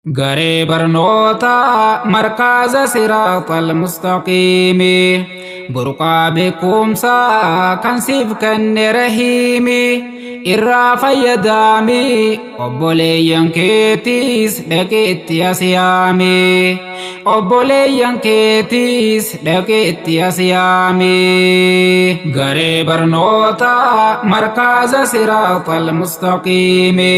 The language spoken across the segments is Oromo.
Garee barnoota markaza siraatal mustaqiimi burqaa beekumsaa kan siif kenne rahiimi irraa fayyadami obboleeyyan keetiis dhaqeetti as yaami obboleeyyan keetiis dhaqeetti as yaami. Garee barnoota markaza siraatal mustaqiimi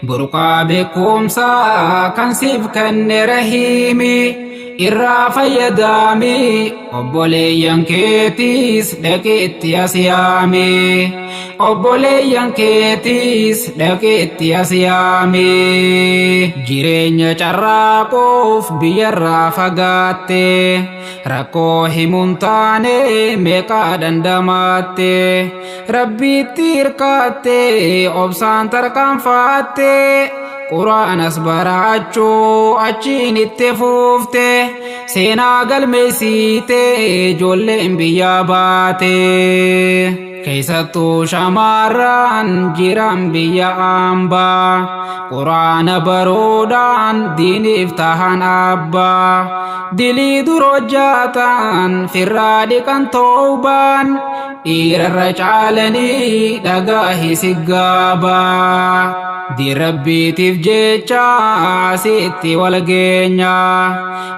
burqaa beekumsaa kan siif kenne rahiimi irraa fayyadami obboleeyyan keetiis dhaqeetti as yaami obboleeyyan keetiis dhaqeetti as yaami. Jireenya carraaquuf biyyarraa fagaatte rakkoo himuun taane meeqaa dandamaatte rabbiitti hirkaatte obsaan tarkaanfaatte Quraanas barachuu achiin itti fuufte seenaa galmeessite ijoolleen biyyaa baate keessattuu shamarran jiran biyya ambaa Quraana baruudhaan diiniif tahan abbaa dilii dur hojjatan firraa dhiqan toobaan dhiirarra caalanii dhagaahi siggaabaa. Di rabbiitiif jecha asitti wal geenya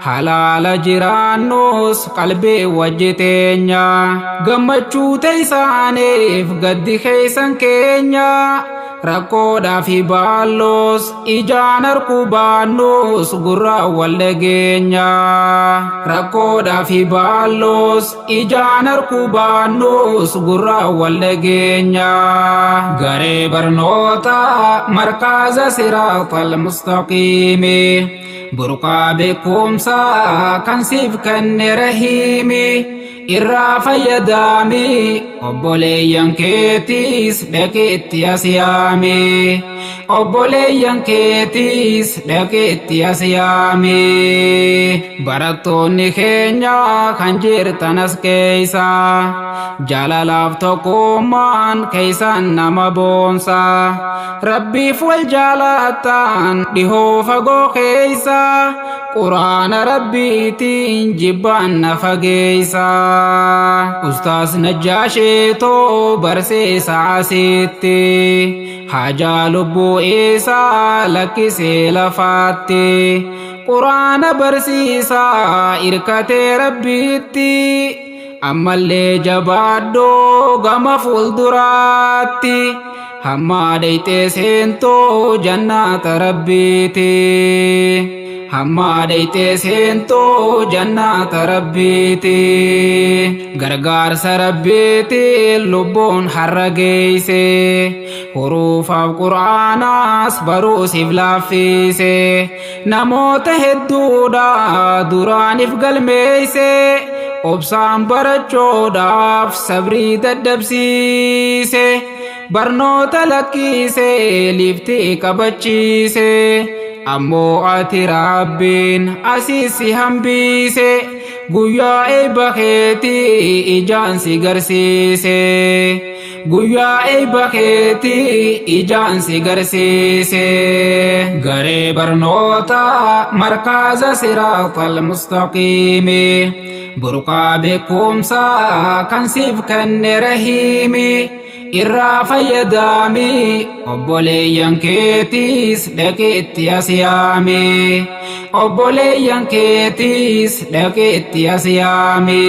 halaala jiraannus qalbii wajjiteenya gammachuu teessaaniif gaddi keessan keenya rakkoodhaaf baalloos ijaan harkuu baannus gurraa wal dhageenya rakkoodhaaf baalloos ijaan harkuu baannus gurraa wal dhageenya. Garee barnoota markaza siraatal mustaqiimi burqaa beekumsaa kan siif kenne rahiimi irraa fayyadami obboleeyyan keetiis dhaqeetti as yaami obboleeyyan keetiis dhaqeetti as yaami. Barattoonni keenya kan jirtan as keeysa jaalalaaf tokkummaan keeysan nama boonsa rabbiif wal jaalatan dhihoo fagoo keeysa Quraana rabbiitiin jibbaan na fageeysa. Ustaas Najjaasheetoo barsiisa asitti hajaa lubbuu isaa lakkisee lafaatti Quraana barsiisaa irkatee rabbiitti ammallee jabaadhoo gama fuulduraatti hamma dhayxee seentoo jannata rabbiiti hamma dhayxee seentoo jannata rabbiiti gargaarsa rabbiiti lubbuun har'a geeyse huruufaaf qur'aanaas baruusiif laaffise namoota hedduudha duraaniif galmeeyse obsaan barachuudhaaf sabrii dadhabsiise barnoota lakkise liftii qabachiise ammoo ati rabbiin asiisi hambise guyyaa eebba keetii ijaan si garsiise guyyaa eebba keetii ijaan si garsiise. Garee barnoota markaza siraatal mustaqiimi burqaa beekumsaa kan siif kenne rahiimi irraa fayyadami obboleeyyan keetiis dhaqeetti as yaami obboleeyyan keetiis dhaqeetti as yaami.